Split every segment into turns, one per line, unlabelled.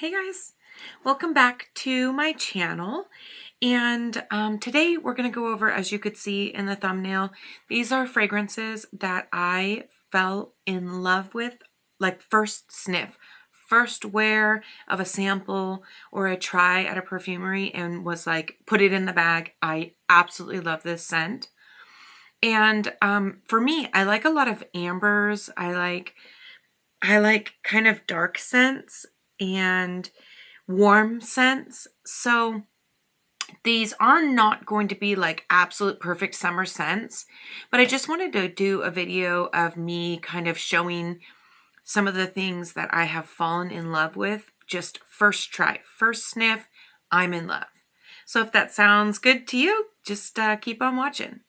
Hey guys, welcome back to my channel. And today we're going to go over, as you could see in the thumbnail, these are fragrances that I fell in love with, like first sniff, first wear of a sample or a try at a perfumery, and was like, put it in the bag. I absolutely love this scent. And for me, I like a lot of ambers. I like kind of dark scents and warm scents. So these are not going to be like absolute perfect summer scents, but I just wanted to do a video of me kind of showing some of the things that I have fallen in love with. Just first try, first sniff, I'm in love. So if that sounds good to you, just keep on watching.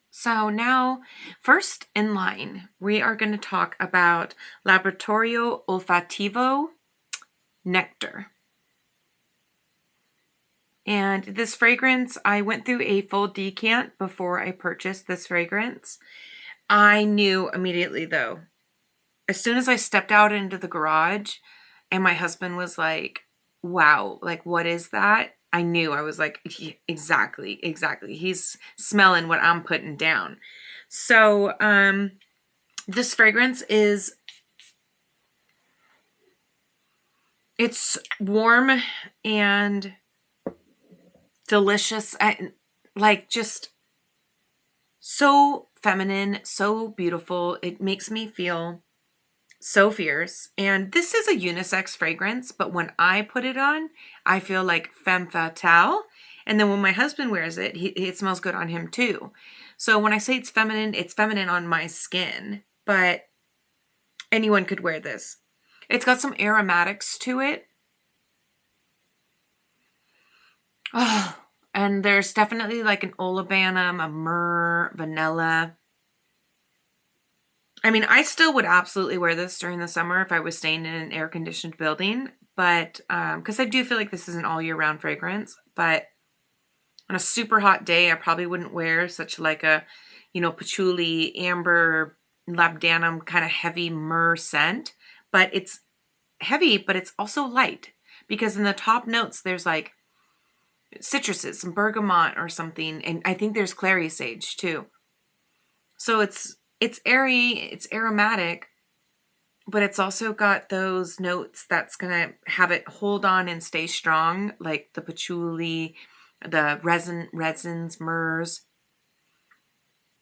So now, first in line, we are going to talk about Laboratorio Olfativo Nectar. And this fragrance, I went through a full decant before I purchased this fragrance. I knew immediately though, as soon as I stepped out into the garage and my husband was like, wow, like what is that? I knew. I was like, exactly. He's smelling what I'm putting down. So this fragrance it's warm and delicious, like just so feminine, so beautiful. It makes me feel so fierce. And this is a unisex fragrance, but when I put it on, I feel like femme fatale. And then when my husband wears it, it smells good on him too. So when I say it's feminine on my skin, but anyone could wear this. It's got some aromatics to it. Oh, and there's definitely like an olibanum, a myrrh, vanilla. I mean, I still would absolutely wear this during the summer if I was staying in an air-conditioned building, but because I do feel like this is an all-year-round fragrance, but on a super hot day, I probably wouldn't wear such like a, patchouli, amber, labdanum kind of heavy myrrh scent, but it's heavy, but it's also light because in the top notes, there's like citruses, some bergamot or something, and I think there's clary sage too. So it's airy, it's aromatic, but it's also got those notes that's gonna have it hold on and stay strong, like the patchouli, the resins, myrrhs.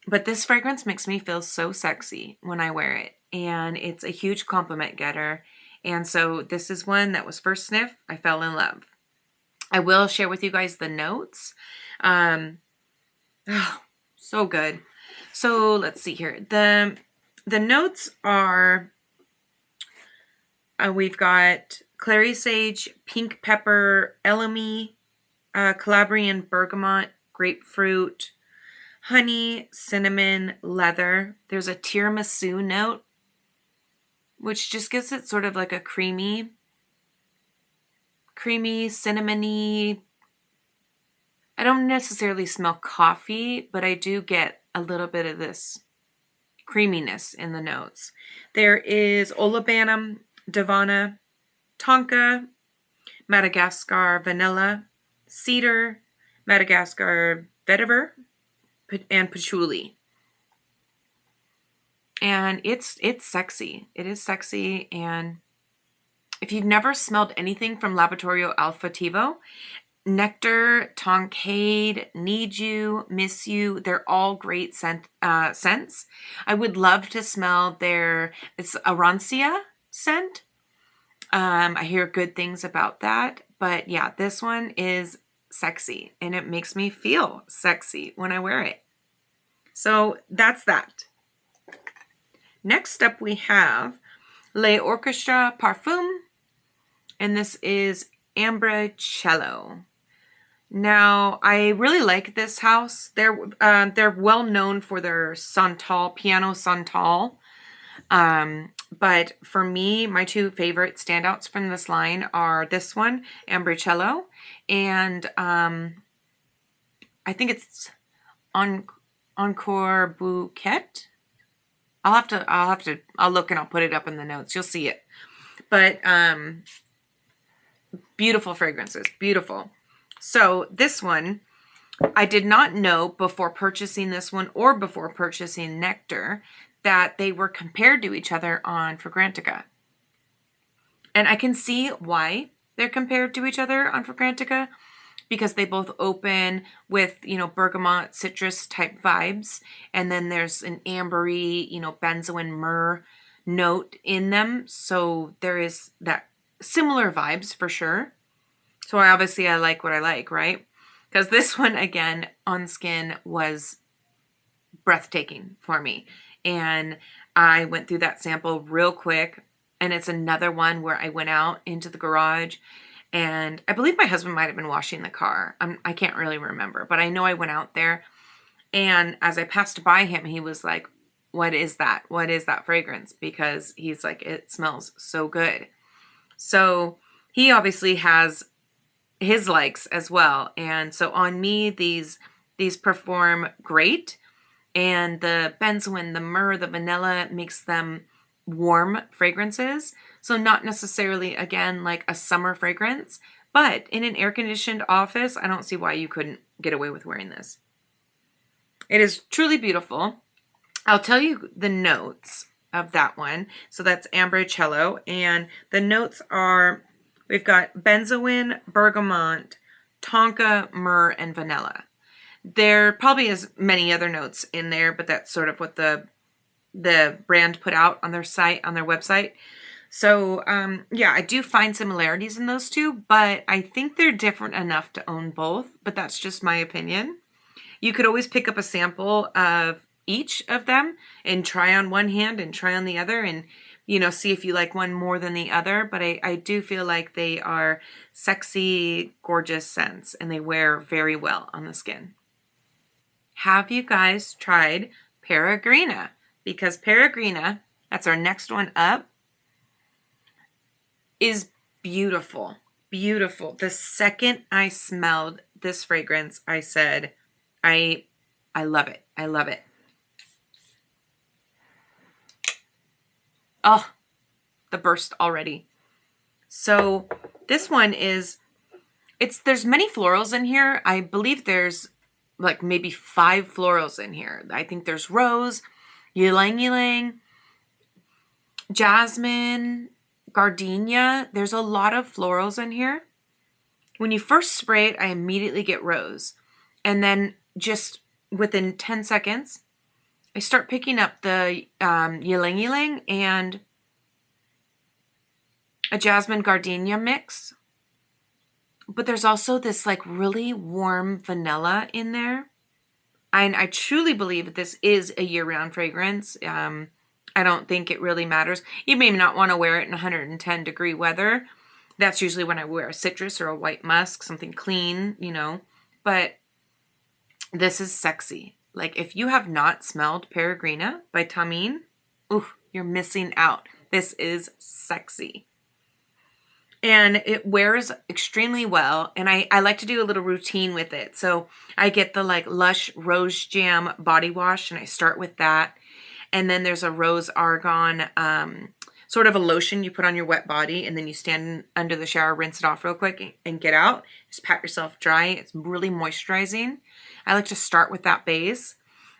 But this fragrance makes me feel so sexy when I wear it, and it's a huge compliment getter. And so this is one that was first sniff, I fell in love. I will share with you guys the notes. Oh, so good. So let's see here. The notes are, we've got clary sage, pink pepper, elemi, Calabrian bergamot, grapefruit, honey, cinnamon, leather. There's a tiramisu note, which just gives it sort of like a creamy, cinnamony. I don't necessarily smell coffee, but I do get a little bit of this creaminess in the notes. There is olibanum, davana, tonka, Madagascar vanilla, cedar, Madagascar vetiver, and patchouli. And it's sexy. It is sexy. And if you've never smelled anything from Laboratorio Olfativo, Nectar, Tonkade, Need You, Miss You, they're all great scents. I would love to smell it's a Rancia scent. I hear good things about that, but yeah, this one is sexy and it makes me feel sexy when I wear it. So that's that. Next up we have Le Orchestra Parfum, and this is Ambricello. Now, I really like this house. They're well known for their Santal, piano Santal. But for me, my two favorite standouts from this line are this one, Ambricello, and I think it's Encore Bouquet. I'll look and I'll put it up in the notes. You'll see it. But Beautiful fragrances, beautiful. So this one, I did not know before purchasing this one or before purchasing Nectar that they were compared to each other on Fragrantica. And I can see why they're compared to each other on Fragrantica, because they both open with, bergamot, citrus type vibes. And then there's an ambery, benzoin myrrh note in them. So there is that similar vibes for sure. So I like what I like, right? Because this one, again, on skin was breathtaking for me. And I went through that sample real quick. And it's another one where I went out into the garage, and I believe my husband might have been washing the car. I can't really remember, but I know I went out there, and as I passed by him, he was like, what is that? What is that fragrance? Because he's like, it smells so good. So he obviously has his likes as well. And so on me, these perform great. And the benzoin, the myrrh, the vanilla makes them warm fragrances. So not necessarily, again, like a summer fragrance, but in an air-conditioned office, I don't see why you couldn't get away with wearing this. It is truly beautiful. I'll tell you the notes of that one. So that's Ambricello, and the notes are, we've got benzoin, bergamot, tonka, myrrh, and vanilla. There probably is many other notes in there, but that's sort of what the brand put out on their site, on their website. So yeah, I do find similarities in those two, but I think they're different enough to own both, but that's just my opinion. You could always pick up a sample of each of them and try on one hand and try on the other, and see if you like one more than the other. But I do feel like they are sexy, gorgeous scents, and they wear very well on the skin. Have you guys tried Peregrina? Because Peregrina, that's our next one up, is beautiful. Beautiful. The second I smelled this fragrance, I said, I love it. I love it. Oh, the burst already. So this one is, there's many florals in here. I believe there's like maybe 5 florals in here. I think there's rose, ylang ylang, jasmine, gardenia. There's a lot of florals in here. When you first spray it, I immediately get rose. And then just within 10 seconds, I start picking up the ylang ylang and a jasmine gardenia mix. But there's also this like really warm vanilla in there. And I truly believe that this is a year-round fragrance. I don't think it really matters. You may not want to wear it in 110-degree weather. That's usually when I wear a citrus or a white musk, something clean, But this is sexy. Like, if you have not smelled Peregrina by Tamine, ooh, you're missing out. This is sexy. And it wears extremely well, and I like to do a little routine with it. So I get the like Lush Rose Jam body wash, and I start with that. And then there's a Rose Argan, sort of a lotion you put on your wet body, and then you stand under the shower, rinse it off real quick, and get out. Just pat yourself dry. It's really moisturizing. I like to start with that base,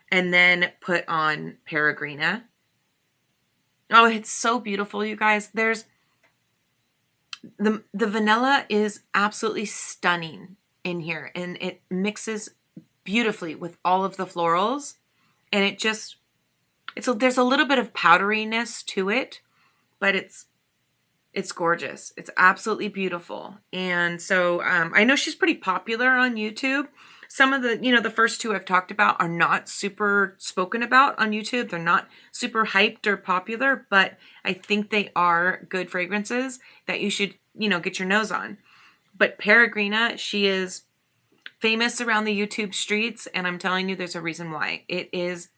and then put on Peregrina. Oh, it's so beautiful, you guys. There's the vanilla is absolutely stunning in here, and it mixes beautifully with all of the florals, and there's a little bit of powderiness to it, but it's gorgeous. It's absolutely beautiful. And so I know she's pretty popular on YouTube. Some of the, the first 2 I've talked about are not super spoken about on YouTube. They're not super hyped or popular, but I think they are good fragrances that you should, get your nose on. But Peregrina, she is famous around the YouTube streets, and I'm telling you, there's a reason why. It is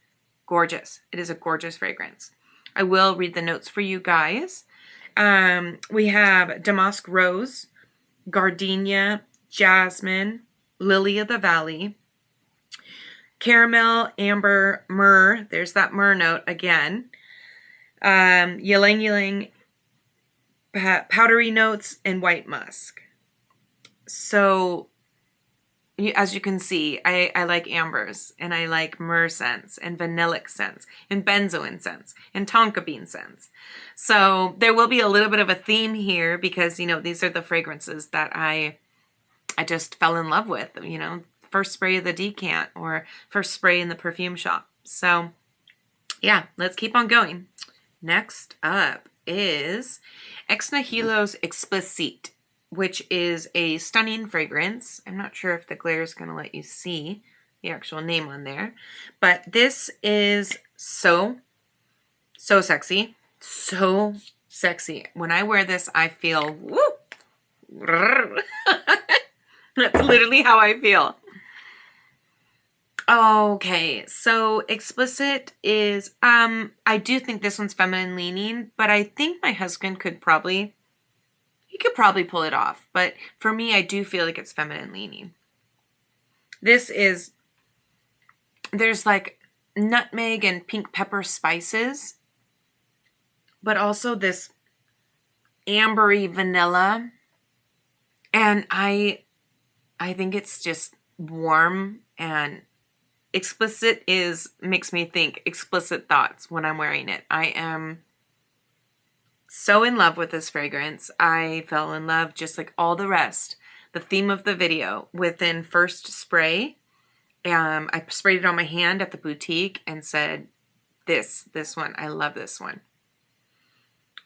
gorgeous. It is a gorgeous fragrance. I will read the notes for you guys. We have Damask Rose, Gardenia, Jasmine, Lily of the Valley, Caramel, Amber, Myrrh. There's that myrrh note again. Ylang ylang, powdery notes, and white musk. So as you can see, I like ambers, and I like myrrh scents, and vanillic scents, and benzoin scents, and tonka bean scents. So there will be a little bit of a theme here because, you know, these are the fragrances that I just fell in love with, you know, first spray of the decant or first spray in the perfume shop. So yeah, let's keep on going. Next up is Ex Nihilo's Explicit, which is a stunning fragrance. I'm not sure if the glare is going to let you see the actual name on there, but this is so sexy. So sexy. When I wear this, I feel, woo! That's literally how I feel. Okay, so Explicit is, I do think this one's feminine leaning, but I think my husband could probably pull it off. But for me, I do feel like it's feminine leaning. This is, there's like nutmeg and pink pepper spices, but also this ambery vanilla. And I think it's just warm, and Explicit makes me think explicit thoughts when I'm wearing it. I am so in love with this fragrance. I fell in love just like all the rest. The theme of the video within first spray. I sprayed it on my hand at the boutique and said, this one, I love this one.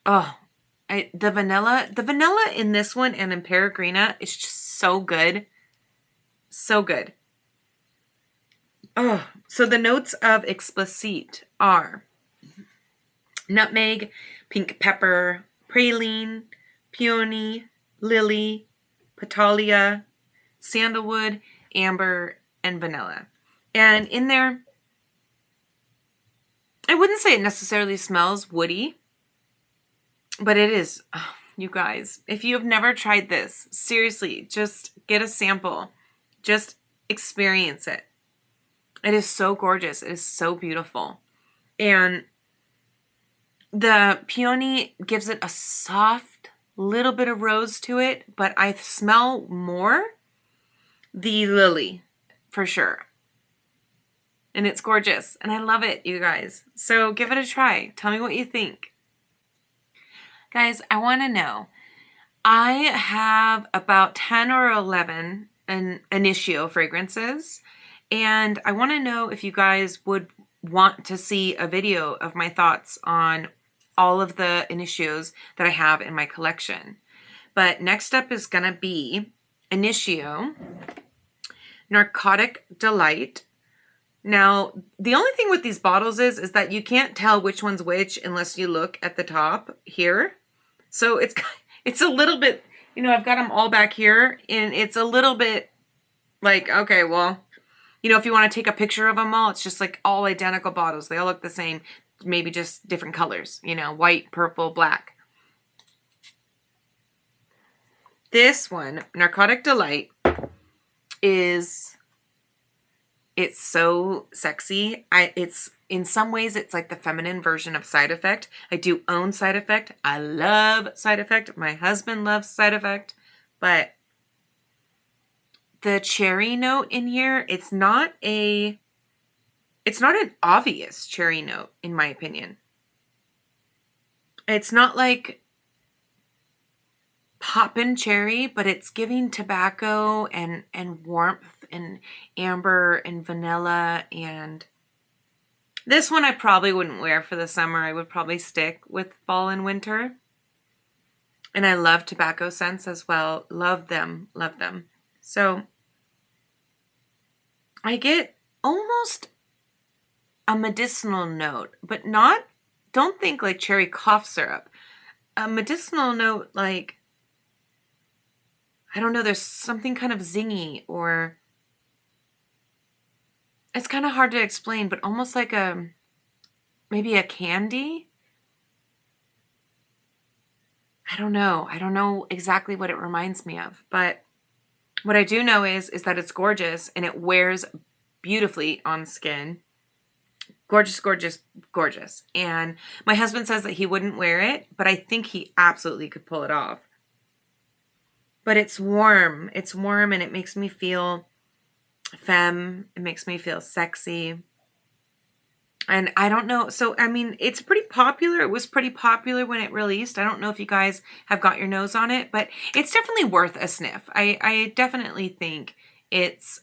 Oh, the vanilla in this one and in Peregrina is just so good. So good. Oh, so the notes of Explicit are nutmeg, pink pepper, praline, peony, lily, petalia, sandalwood, amber, and vanilla. And in there, I wouldn't say it necessarily smells woody, but it is, oh, you guys, if you have never tried this, seriously, just get a sample. Just experience it. It is so gorgeous. It is so beautiful. And the peony gives it a soft little bit of rose to it, but I smell more the lily for sure. And it's gorgeous. And I love it, you guys. So give it a try. Tell me what you think. Guys, I want to know. I have about 10 or 11 Initio fragrances. And I want to know if you guys would want to see a video of my thoughts on all of the Initios that I have in my collection. But next up is going to be Initio Narcotic Delight. Now, the only thing with these bottles is that you can't tell which one's which unless you look at the top here. So it's a little bit, you know, I've got them all back here, and it's a little bit like, okay, well, you know, if you want to take a picture of them all, it's just like all identical bottles. They all look the same, maybe just different colors, you know, white, purple, black. This one, Narcotic Delight, it's so sexy. It's in some ways, it's like the feminine version of Side Effect. I do own Side Effect. I love Side Effect. My husband loves Side Effect, but the cherry note in here, it's not an obvious cherry note, in my opinion. It's not like poppin' cherry, but it's giving tobacco and warmth and amber and vanilla. And this one I probably wouldn't wear for the summer. I would probably stick with fall and winter. And I love tobacco scents as well. Love them, love them. So I get almost a medicinal note, but don't think like cherry cough syrup. A medicinal note like, I don't know, there's something kind of zingy, or it's kind of hard to explain, but almost like maybe a candy. I don't know exactly what it reminds me of, but what I do know is that it's gorgeous and it wears beautifully on skin. Gorgeous, gorgeous, gorgeous. And my husband says that he wouldn't wear it, but I think he absolutely could pull it off. but it's warm. It's warm and it makes me feel femme. It makes me feel sexy. And I don't know. So, I mean, it's pretty popular. It was pretty popular when it released. I don't know if you guys have got your nose on it, but it's definitely worth a sniff. I definitely think it's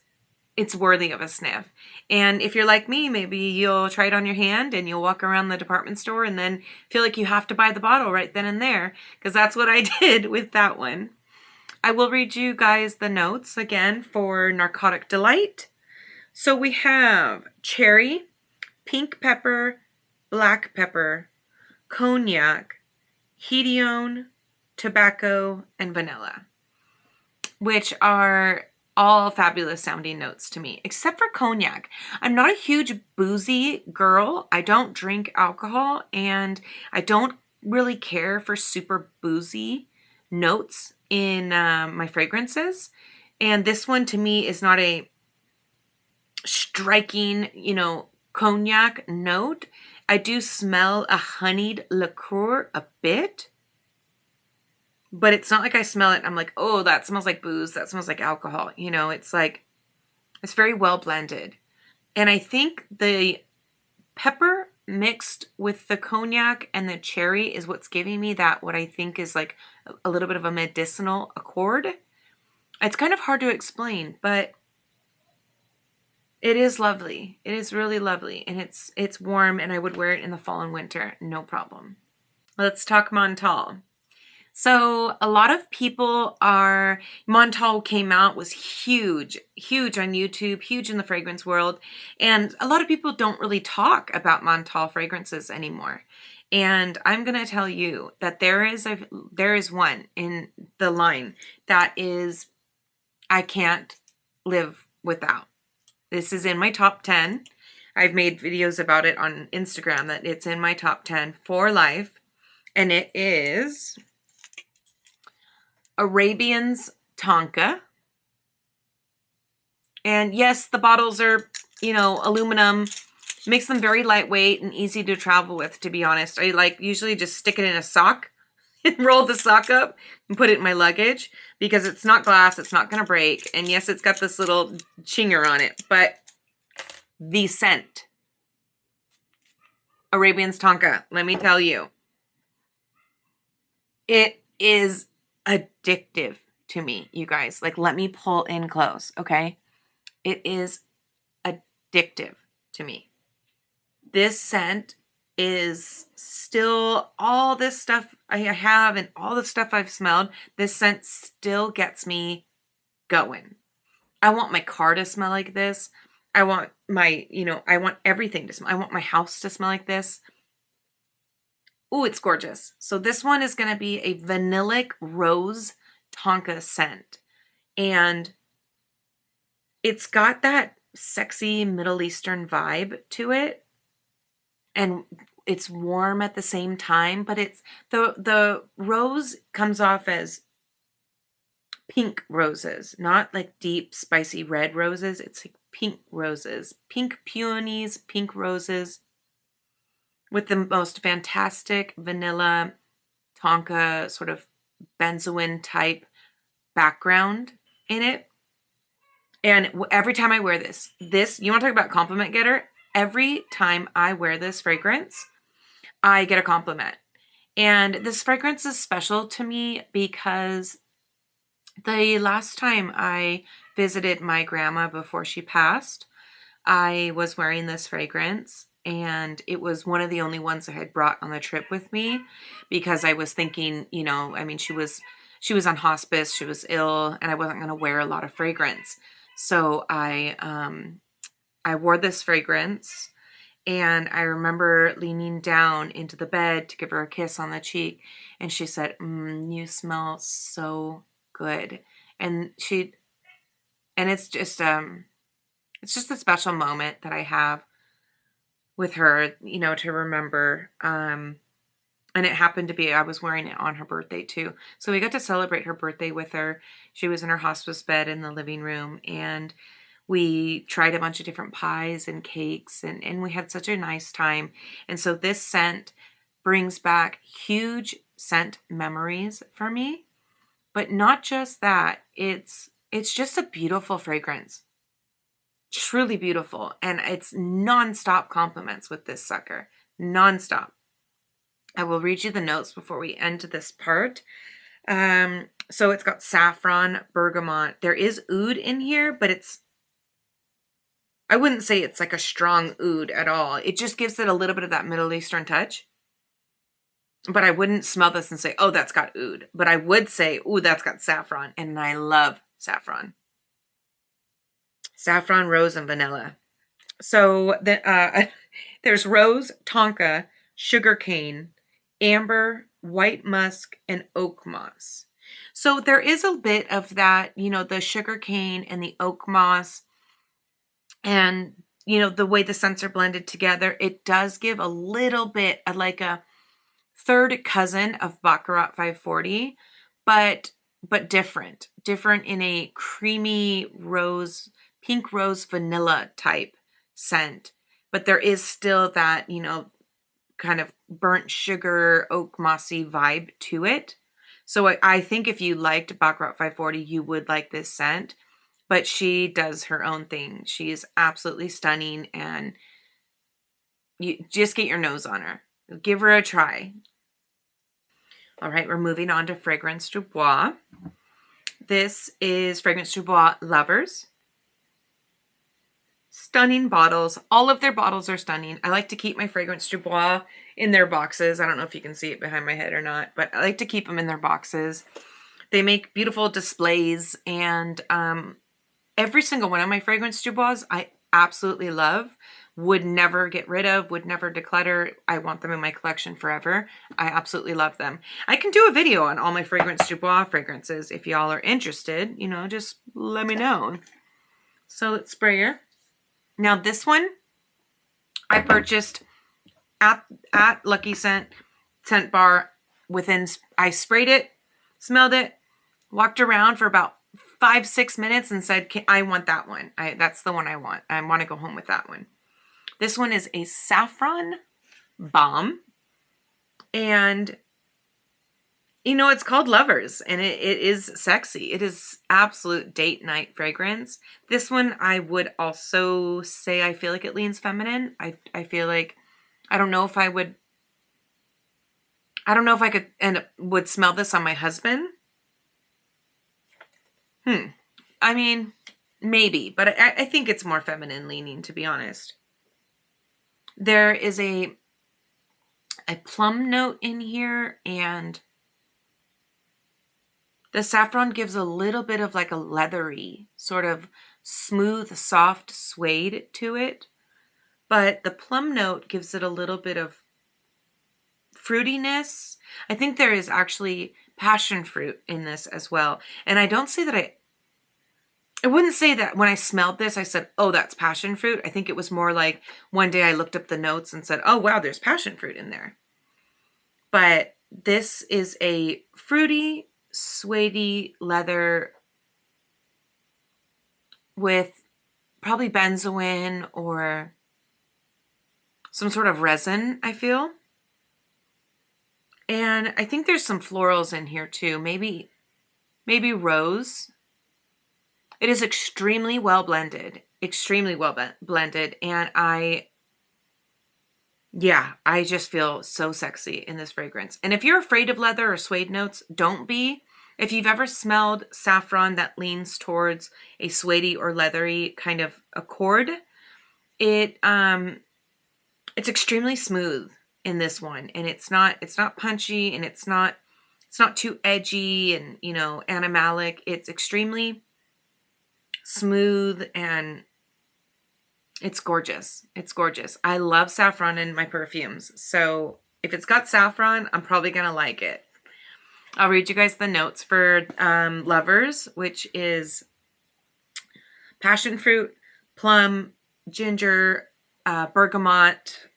worthy of a sniff. And if you're like me, maybe you'll try it on your hand and you'll walk around the department store and then feel like you have to buy the bottle right then and there, because that's what I did with that one. I will read you guys the notes again for Narcotic Delight. So we have cherry, pink pepper, black pepper, cognac, hedione, tobacco, and vanilla, which are all fabulous sounding notes to me, except for cognac. I'm not a huge boozy girl. I don't drink alcohol, and I don't really care for super boozy notes in my fragrances. And this one to me is not a striking, cognac note. I do smell a honeyed liqueur a bit, but it's not like I smell it I'm like, oh, that smells like booze, that smells like alcohol. It's like, it's very well blended. And I think the pepper mixed with the cognac and the cherry is what's giving me that, what I think is like a little bit of a medicinal accord. It's kind of hard to explain, but it is lovely. It is really lovely, and it's warm, and I would wear it in the fall and winter, no problem. Let's talk Montal. So a lot of people Montal came out, was huge on YouTube, huge in the fragrance world, and a lot of people don't really talk about Montal fragrances anymore. And I'm gonna tell you that there is one in the line that is I can't live without. This is in my top 10. I've made videos about it on Instagram that it's in my top 10 for life. And it is Arabian's Tonka. And yes, the bottles are, aluminum. Makes them very lightweight and easy to travel with, to be honest. I usually just stick it in a sock and roll the sock up and put it in my luggage, because it's not glass, it's not going to break. And yes, it's got this little chinger on it, but the scent, Arabian's Tonka, let me tell you, it is addictive to me, you guys. Like, let me pull in close, okay? It is addictive to me. This scent is still, all this stuff I have and all the stuff I've smelled, this scent still gets me going. I want my car to smell like this. I want I want everything to smell. I want my house to smell like this. Ooh, it's gorgeous. So this one is going to be a vanillic rose tonka scent. And it's got that sexy Middle Eastern vibe to it. And it's warm at the same time, but it's the rose comes off as pink roses, not like deep spicy red roses. It's like pink roses, pink peonies, pink roses, with the most fantastic vanilla tonka sort of benzoin type background in it. And every time I wear this, you want to talk about compliment getter? Every time I wear this fragrance, I get a compliment. And this fragrance is special to me because the last time I visited my grandma before she passed, I was wearing this fragrance, and it was one of the only ones I had brought on the trip with me, because I was thinking, she was on hospice, she was ill, and I wasn't going to wear a lot of fragrance. So I wore this fragrance, and I remember leaning down into the bed to give her a kiss on the cheek, and she said, "You smell so good." And it's just a special moment that I have with her, to remember. And it happened to be, I was wearing it on her birthday too. So we got to celebrate her birthday with her. She was in her hospice bed in the living room, and we tried a bunch of different pies and cakes, and we had such a nice time. And so this scent brings back huge scent memories for me. But not just that, it's just a beautiful fragrance. Truly beautiful. And it's non-stop compliments with this sucker. Non-stop. I will read you the notes before we end this part. So it's got saffron, bergamot. There is oud in here, but I wouldn't say it's like a strong oud at all. It just gives it a little bit of that Middle Eastern touch. But I wouldn't smell this and say, oh, that's got oud. But I would say, ooh, that's got saffron. And I love saffron. Saffron, rose, and vanilla. So there's rose, tonka, sugarcane, amber, white musk, and oak moss. So there is a bit of that, the sugarcane and the oak moss, and, the way the scents are blended together, it does give a little bit of like a third cousin of Baccarat 540, but different in a creamy rose, pink rose vanilla type scent. But there is still that, kind of burnt sugar, oak mossy vibe to it. So I think if you liked Baccarat 540, you would like this scent. But she does her own thing. She is absolutely stunning, and you just get your nose on her. Give her a try. All right, we're moving on to Fragrance du Bois. This is Fragrance du Bois Lovers. Stunning bottles. All of their bottles are stunning. I like to keep my Fragrance du Bois in their boxes. I don't know if you can see it behind my head or not, but I like to keep them in their boxes. They make beautiful displays, and every single one of my Fragrance du Bois I absolutely love. Would never get rid of, would never declutter. I want them in my collection forever. I absolutely love them. I can do a video on all my Fragrance du Bois fragrances if y'all are interested. Just let me know. So let's spray her. Now this one I purchased at Lucky Scent Bar. I sprayed it, smelled it, walked around for about 5-6 minutes and said, I want that one. That's the one I want. I want to go home with that one. This one is a saffron bomb, and it's called Lovers, and it is sexy. It is absolute date night fragrance. This one I would also say I feel like it leans feminine. I feel like I don't know if I could would smell this on my husband. I mean, maybe, but I think it's more feminine leaning, to be honest. There is a plum note in here, and the saffron gives a little bit of like a leathery, sort of smooth, soft suede to it. But the plum note gives it a little bit of fruitiness. I think there is actually passion fruit in this as well. And I don't say that I wouldn't say that when I smelled this, I said, oh, that's passion fruit. I think it was more like one day I looked up the notes and said, oh, wow, there's passion fruit in there. But this is a fruity, suede leather with probably benzoin or some sort of resin, I feel. And I think there's some florals in here too. Maybe rose. It is extremely well blended. Extremely well blended. And I just feel so sexy in this fragrance. And if you're afraid of leather or suede notes, don't be. If you've ever smelled saffron that leans towards a suede or leathery kind of accord, it's extremely smooth in this one. And it's not punchy, and it's not too edgy and, animalic. It's extremely smooth, and it's gorgeous. It's gorgeous. I love saffron in my perfumes. So if it's got saffron, I'm probably going to like it. I'll read you guys the notes for Lovers, which is passion fruit, plum, ginger, bergamot,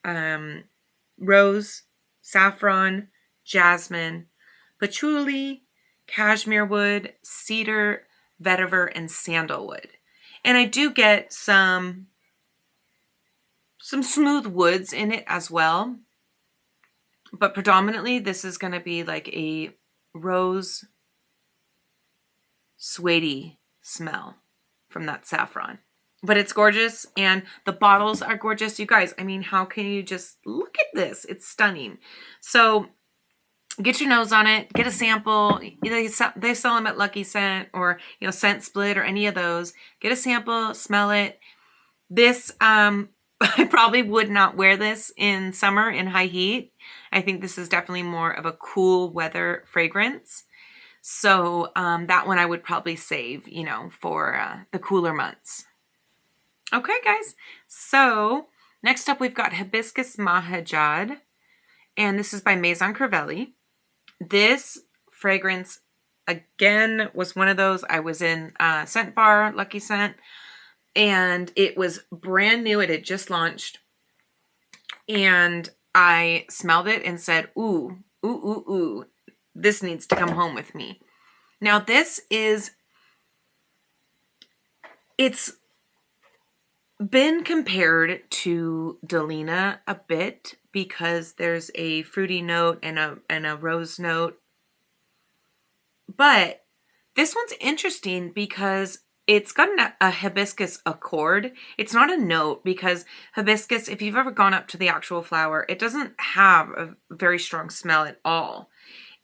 rose, saffron, jasmine, patchouli, cashmere wood, cedar, vetiver, and sandalwood. And I do get some smooth woods in it as well. But predominantly this is going to be like a rose, suede smell from that saffron. But it's gorgeous, and the bottles are gorgeous. You guys, I mean, how can you just look at this? It's stunning. So get your nose on it, get a sample. They sell them at Lucky Scent or, you know, Scent Split or any of those. Get a sample, smell it. This, I probably would not wear this in summer in high heat. I think this is definitely more of a cool weather fragrance. So that one I would probably save, you know, for the cooler months. Okay, guys. So next up we've got Hibiscus Mahajad, and this is by Maison Crivelli. This fragrance, again, was one of those. I was in Scent Bar, Lucky Scent, and it was brand new. It had just launched, and I smelled it and said, ooh, ooh, ooh, ooh, this needs to come home with me. Now this is, it's been compared to Delina a bit because there's a fruity note and a rose note. But this one's interesting because it's got a hibiscus accord. It's not a note because hibiscus, if you've ever gone up to the actual flower, it doesn't have a very strong smell at all.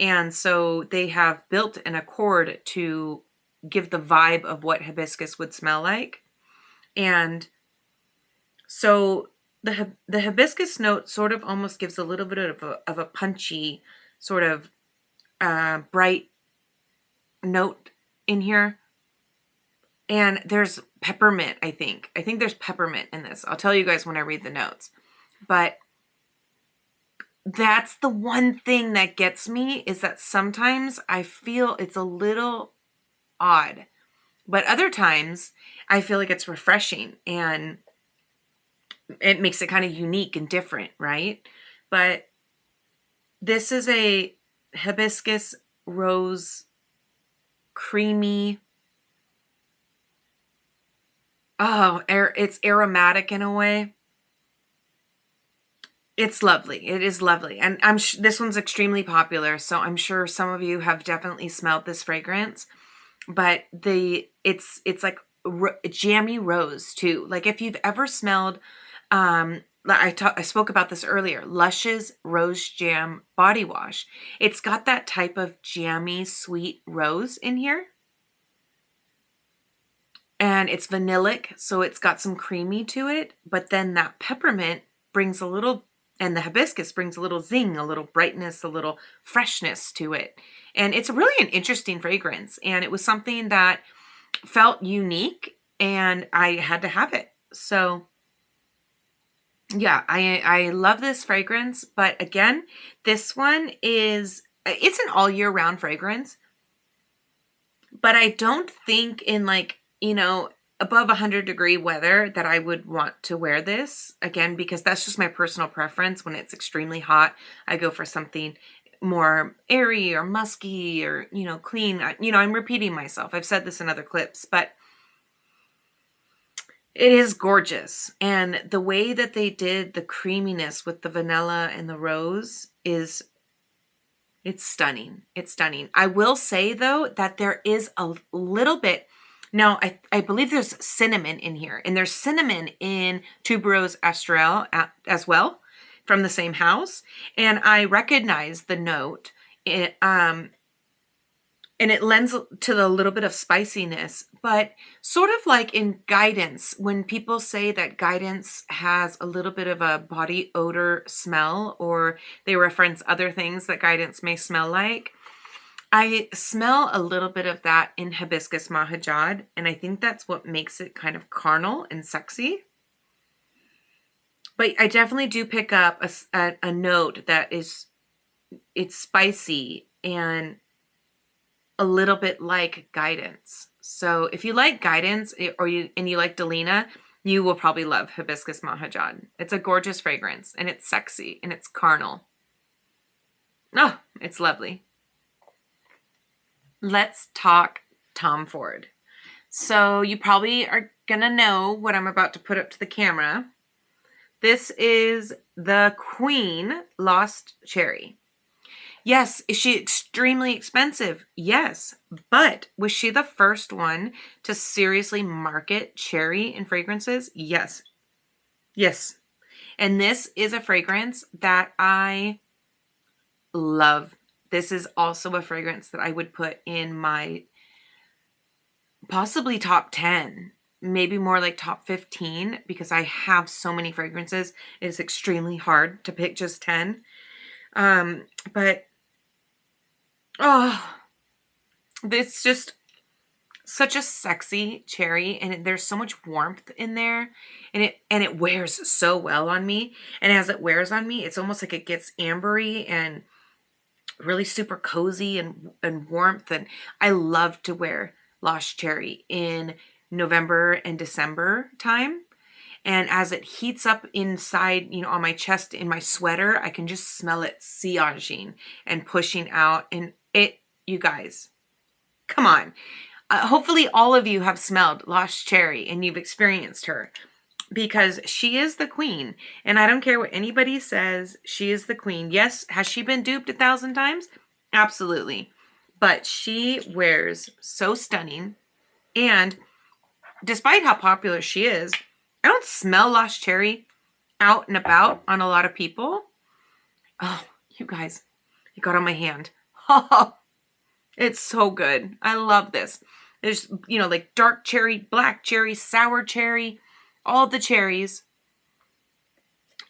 And so they have built an accord to give the vibe of what hibiscus would smell like. And so the hibiscus note sort of almost gives a little bit of a punchy, sort of bright note in here. And there's peppermint, I think. I think there's peppermint in this. I'll tell you guys when I read the notes. But that's the one thing that gets me, is that sometimes I feel it's a little odd. But other times I feel like it's refreshing and it makes it kind of unique and different, right? But this is a hibiscus rose creamy. Oh, it's aromatic in a way. It's lovely. It is lovely. And this one's extremely popular, so I'm sure some of you have definitely smelled this fragrance. But it's like jammy rose too. Like if you've ever smelled, I spoke about this earlier, Lush's Rose Jam Body Wash. It's got that type of jammy sweet rose in here. And it's vanillic, so it's got some creamy to it. But then that peppermint brings a little, and the hibiscus brings a little zing, a little brightness, a little freshness to it. And it's really an interesting fragrance. And it was something that felt unique, and I had to have it. So yeah, I love this fragrance. But again, this one it's an all year round fragrance. But I don't think in, like, you know, above 100-degree weather that I would want to wear this, again, because that's just my personal preference. When it's extremely hot, I go for something more airy or musky or, you know, clean. You know, I'm repeating myself. I've said this in other clips, but it is gorgeous. And the way that they did the creaminess with the vanilla and the rose it's stunning. It's stunning. I will say, though, that there is a little bit. Now, I believe there's cinnamon in here, and there's cinnamon in Tuberose Astrelle as well from the same house. And I recognize the note, and it lends to the little bit of spiciness, but sort of like in Guidance, when people say that Guidance has a little bit of a body odor smell, or they reference other things that Guidance may smell like, I smell a little bit of that in Hibiscus Mahajad, and I think that's what makes it kind of carnal and sexy. But I definitely do pick up a note that it's spicy and a little bit like Guidance. So if you like Guidance and you like Delina, you will probably love Hibiscus Mahajad. It's a gorgeous fragrance, and it's sexy, and it's carnal. Oh, it's lovely. Let's talk Tom Ford. So you probably are gonna know what I'm about to put up to the camera. This is the Queen Lost Cherry. Yes. Is she extremely expensive? Yes. But was she the first one to seriously market cherry in fragrances? Yes. Yes. And this is a fragrance that I love. This is also a fragrance that I would put in my possibly top 10, maybe more like top 15, because I have so many fragrances. It is extremely hard to pick just 10. But oh, it's just such a sexy cherry, and there's so much warmth in there, and it wears so well on me. And as it wears on me, it's almost like it gets ambery and really super cozy and warmth. And I love to wear Lost Cherry in November and December time. And as it heats up inside, on my chest, in my sweater, I can just smell it siaging and pushing out. And you guys, come on. Hopefully all of you have smelled Lost Cherry and you've experienced her, because she is the queen. And I don't care what anybody says, she is the queen. Yes, has she been duped 1,000 times? Absolutely. But she wears so stunning. And despite how popular she is, I don't smell Lost Cherry out and about on a lot of people. Oh, you guys, it got on my hand. Oh, it's so good. I love this. There's, like dark cherry, black cherry, sour cherry, all the cherries.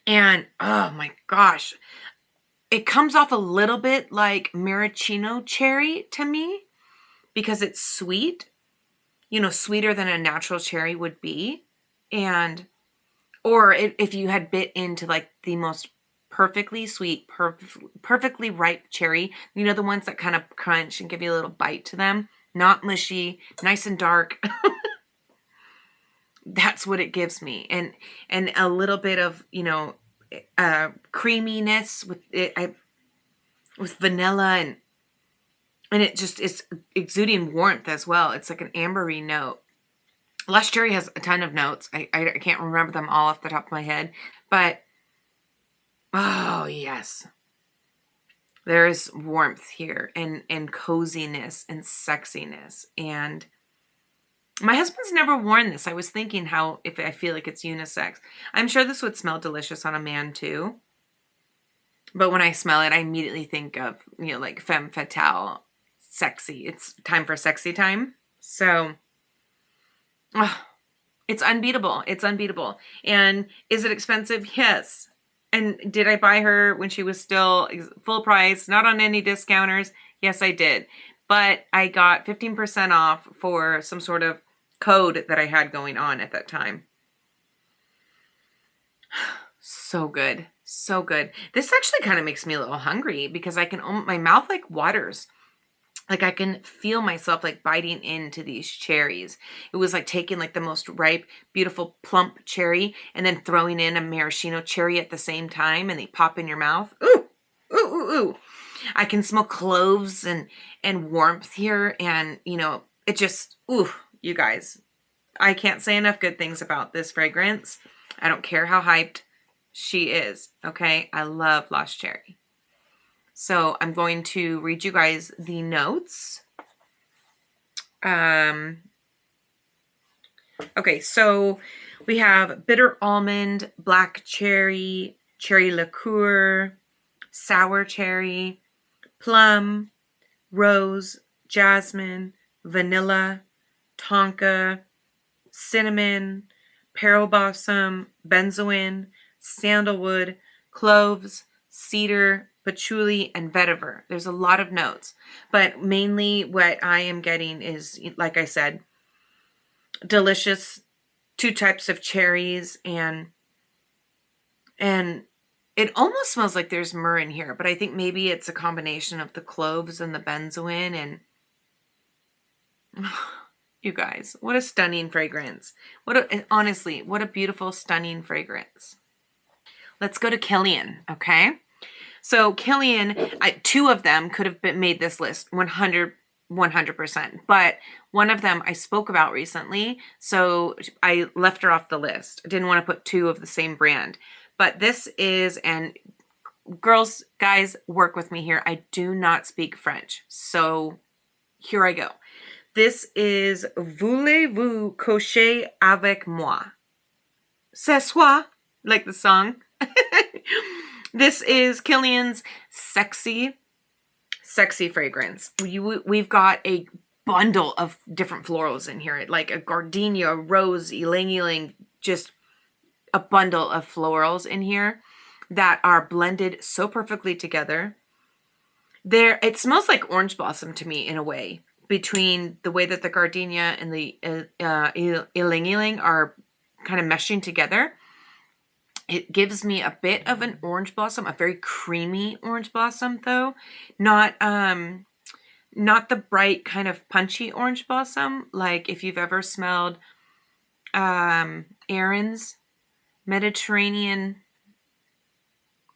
And oh my gosh, it comes off a little bit like maraschino cherry to me, because it's sweet, sweeter than a natural cherry would be. And, or if you had bit into like the most perfectly sweet, perfectly ripe cherry, the ones that kind of crunch and give you a little bite to them, not mushy, nice and dark. That's what it gives me. And a little bit of, creaminess with it, with vanilla, and it just is exuding warmth as well. It's like an ambery note. Lush Cherry has a ton of notes. I can't remember them all off the top of my head, but oh yes, there is warmth here, and coziness and sexiness. And my husband's never worn this. I was thinking how, if I feel like it's unisex. I'm sure this would smell delicious on a man too. But when I smell it, I immediately think of, like femme fatale, sexy. It's time for sexy time. So, oh, it's unbeatable. It's unbeatable. And is it expensive? Yes. And did I buy her when she was still full price, not on any discounters? Yes, I did. But I got 15% off for some sort of code that I had going on at that time. So good. So good. This actually kind of makes me a little hungry, because my mouth like waters. Like I can feel myself like biting into these cherries. It was like taking like the most ripe, beautiful, plump cherry and then throwing in a maraschino cherry at the same time, and they pop in your mouth. Ooh, ooh, ooh, ooh. I can smell cloves and warmth here, and it just, ooh, you guys. I can't say enough good things about this fragrance. I don't care how hyped she is, okay? I love Lost Cherry. So I'm going to read you guys the notes. Okay, so we have bitter almond, black cherry, cherry liqueur, sour cherry, plum, rose, jasmine, vanilla, tonka, cinnamon, pearl blossom, benzoin, sandalwood, cloves, cedar, patchouli, and vetiver. There's a lot of notes, but mainly what I am getting is, like I said, delicious, 2 types of cherries, and it almost smells like there's myrrh in here, but I think maybe it's a combination of the cloves and the benzoin. And you guys, what a stunning fragrance. Honestly, what a beautiful, stunning fragrance. Let's go to Kilian, okay? So Kilian, 2 of them could have made this list 100%, but one of them I spoke about recently, so I left her off the list. I didn't want to put 2 of the same brand. But this is, and girls, guys, work with me here. I do not speak French. So here I go. This is Voulez-vous coucher avec moi? C'est soit, like the song. This is Kilian's sexy fragrance. We've got a bundle of different florals in here, like a gardenia, rose, ylang ylang, just a bundle of florals in here that are blended so perfectly together. It smells like orange blossom to me in a way, between the way that the gardenia and the ylang ylang are kind of meshing together. It gives me a bit of an orange blossom, a very creamy orange blossom though, not the bright kind of punchy orange blossom like if you've ever smelled Erin's Mediterranean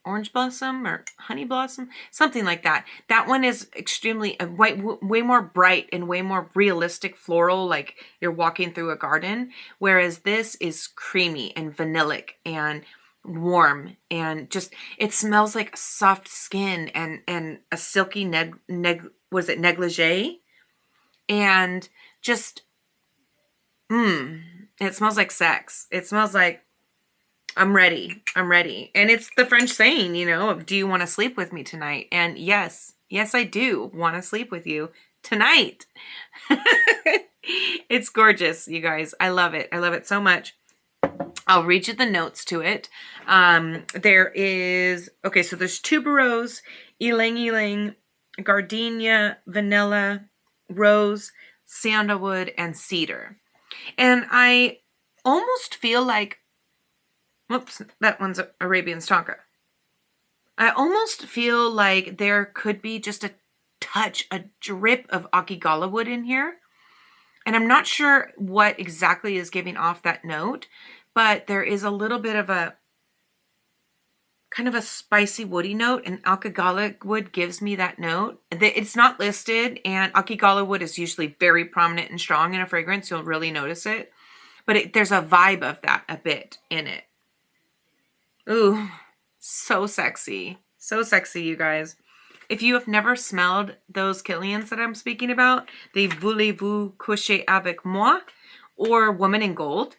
orange blossom or honey blossom, something like that. That one is extremely way more bright and way more realistic floral, like you're walking through a garden, whereas this is creamy and vanillic and warm, and just it smells like soft skin and a silky negligee, and just it smells like sex. It smells like I'm ready. And it's the French saying, you know, do you want to sleep with me tonight? And yes, I do want to sleep with you tonight. It's gorgeous, you guys. I love it. I love it so much. I'll read you the notes to it. There is, okay, so there's tuberose, ylang ylang, gardenia, vanilla, rose, sandalwood, and cedar. And I almost feel like, whoops, that one's Arabian Tonka. I almost feel like there could be just a touch, a drip of Akigala wood in here. And I'm not sure what exactly is giving off that note, but there is a little bit of a kind of a spicy woody note, and Akigala wood gives me that note. It's not listed, and Akigala wood is usually very prominent and strong in a fragrance. You'll really notice it. But there's a vibe of that a bit in it. Ooh, so sexy. So sexy, you guys. If you have never smelled those Kilians that I'm speaking about, the Voulez-vous coucher avec moi or Woman in Gold,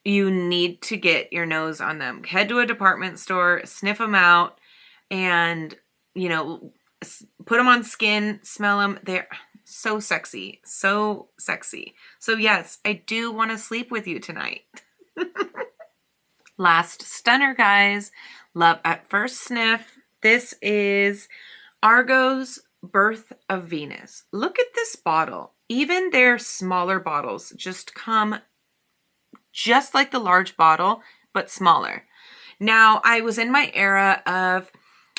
you need to get your nose on them. Head to a department store, sniff them out, and, you know, put them on skin, smell them. They're so sexy. So sexy. So yes, I do want to sleep with you tonight. Last stunner, guys. Love at First Sniff. This is Argo's Birth of Venus. Look at this bottle. Even their smaller bottles just come just like the large bottle, but smaller. Now, I was in my era of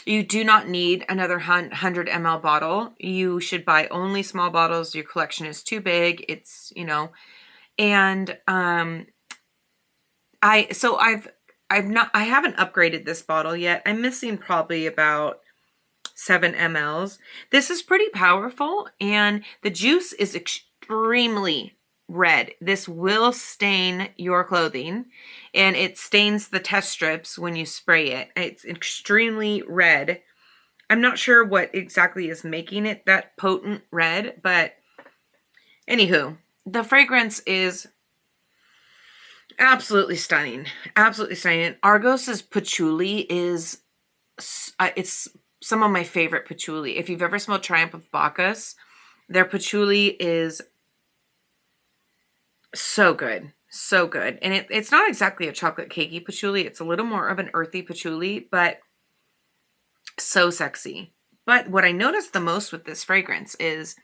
you do not need another 100 ml bottle. You should buy only small bottles. Your collection is too big. It's, you know, and I haven't upgraded this bottle yet. I'm missing probably about 7 mLs. This is pretty powerful, and the juice is extremely red. This will stain your clothing, and it stains the test strips when you spray it. It's extremely red. I'm not sure what exactly is making it that potent red, but anywho, the fragrance is absolutely stunning. Absolutely stunning. Argos's patchouli is, it's some of my favorite patchouli. If you've ever smelled Triumph of Bacchus, their patchouli is so good. So good. And it's not exactly a chocolate cakey patchouli. It's a little more of an earthy patchouli, but so sexy. But what I noticed the most with this fragrance is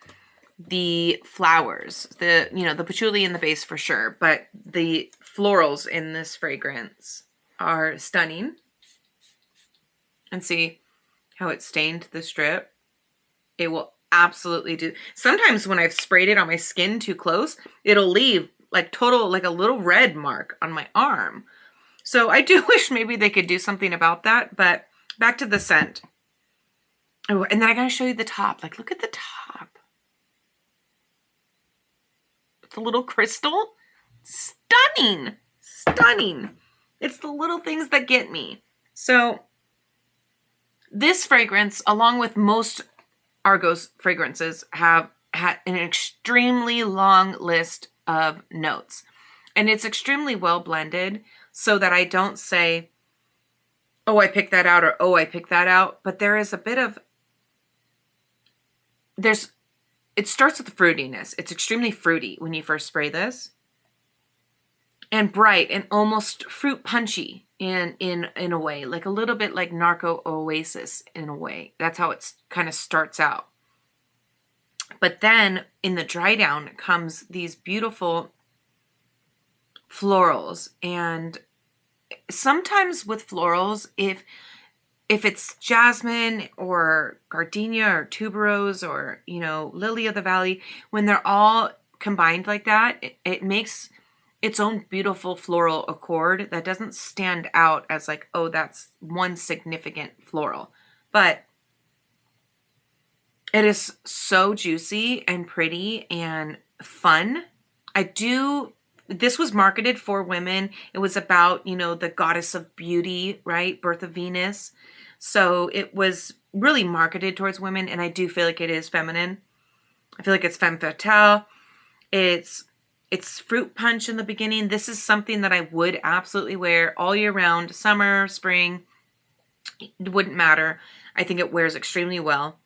the flowers, the patchouli in the base for sure, but the florals in this fragrance are stunning. And see how it stained the strip? It will absolutely do. Sometimes when I've sprayed it on my skin too close, it'll leave like a little red mark on my arm. So I do wish maybe they could do something about that, but back to the scent. Oh, and then I gotta show you the top. Like, look at the top. The little crystal. Stunning. Stunning. It's the little things that get me. So this fragrance, along with most Argos fragrances, have had an extremely long list of notes. And it's extremely well blended so that I don't say, oh, I picked that out, or oh, I picked that out. But there is a bit of, it starts with the fruitiness. It's extremely fruity when you first spray this. And bright and almost fruit punchy in a way, like a little bit like Narco Oasis in a way. That's how it kind of starts out. But then in the dry down comes these beautiful florals. And sometimes with florals, if it's jasmine or gardenia or tuberose or, you know, lily of the valley, when they're all combined like that, it makes its own beautiful floral accord that doesn't stand out as like, oh, that's one significant floral. But it is so juicy and pretty and fun. This was marketed for women. It was about, you know, the goddess of beauty, right? Birth of Venus. So it was really marketed towards women, and I do feel like it is feminine. I feel like it's femme fatale. It's fruit punch in the beginning. This is something that I would absolutely wear all year round, summer, spring. It wouldn't matter. I think it wears extremely well.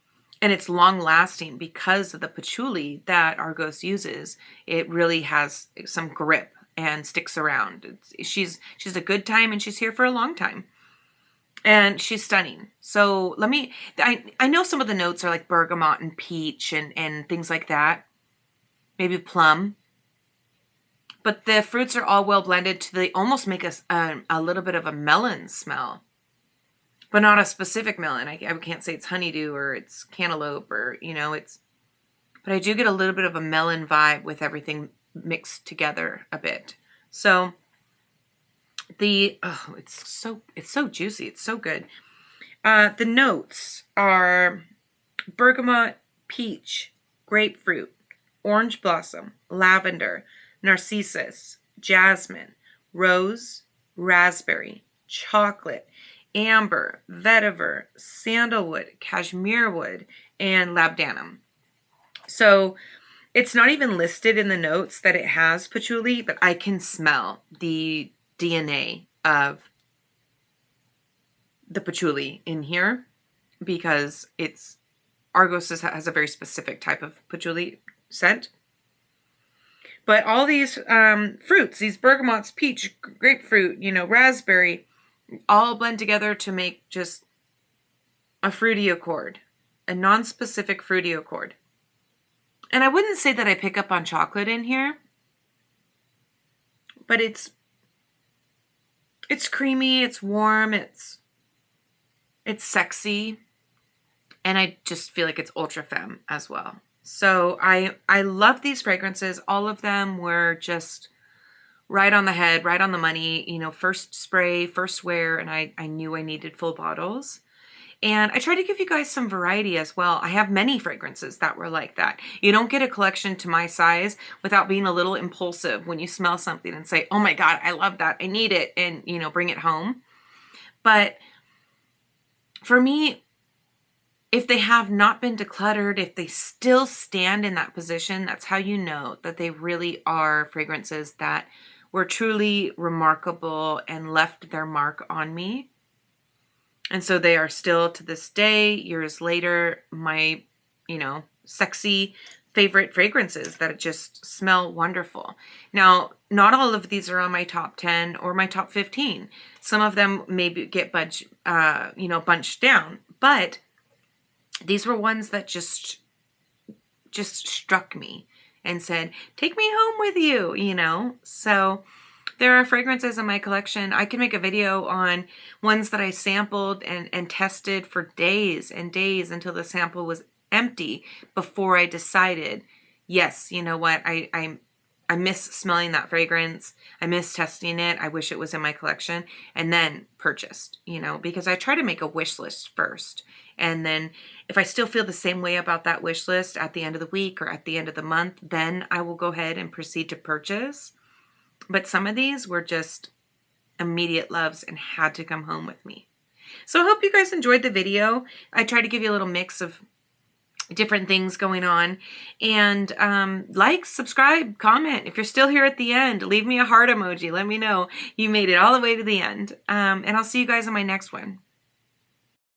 And it's long lasting because of the patchouli that Argos uses. It really has some grip and sticks around. She's a good time, and she's here for a long time. And she's stunning. So I know some of the notes are like bergamot and peach and things like that. Maybe plum. But the fruits are all well blended to they almost make a little bit of a melon smell. But not a specific melon. I can't say it's honeydew or it's cantaloupe or, you know, but I do get a little bit of a melon vibe with everything mixed together a bit. So it's so juicy. It's so good. The notes are bergamot, peach, grapefruit, orange blossom, lavender, narcissus, jasmine, rose, raspberry, chocolate, amber, vetiver, sandalwood, cashmere wood, and labdanum. So it's not even listed in the notes that it has patchouli, but I can smell the DNA of the patchouli in here because Argos has a very specific type of patchouli scent. But all these fruits, these bergamots, peach, grapefruit, you know, raspberry, all blend together to make just a fruity accord, a non-specific fruity accord. And I wouldn't say that I pick up on chocolate in here, but it's creamy, it's warm, it's sexy, and I just feel like it's ultra femme as well. So I love these fragrances. All of them were just right on the head, right on the money, you know, first spray, first wear, and I knew I needed full bottles. And I try to give you guys some variety as well. I have many fragrances that were like that. You don't get a collection to my size without being a little impulsive when you smell something and say, oh my God, I love that, I need it, and, you know, bring it home. But for me, if they have not been decluttered, if they still stand in that position, that's how you know that they really are fragrances that were truly remarkable and left their mark on me. And so they are still to this day, years later, my, you know, sexy favorite fragrances that just smell wonderful. Now, not all of these are on my top 10 or my top 15. Some of them maybe get bunched down, but these were ones that just struck me and said, take me home with you, you know? So there are fragrances in my collection. I can make a video on ones that I sampled and tested for days and days until the sample was empty before I decided, yes, you know what, I miss smelling that fragrance. I miss testing it. I wish it was in my collection, and then purchased, you know, because I try to make a wish list first. And then if I still feel the same way about that wish list at the end of the week or at the end of the month, then I will go ahead and proceed to purchase. But some of these were just immediate loves and had to come home with me. So I hope you guys enjoyed the video. I tried to give you a little mix of different things going on. And like, subscribe, comment. If you're still here at the end, leave me a heart emoji. Let me know you made it all the way to the end. And I'll see you guys on my next one.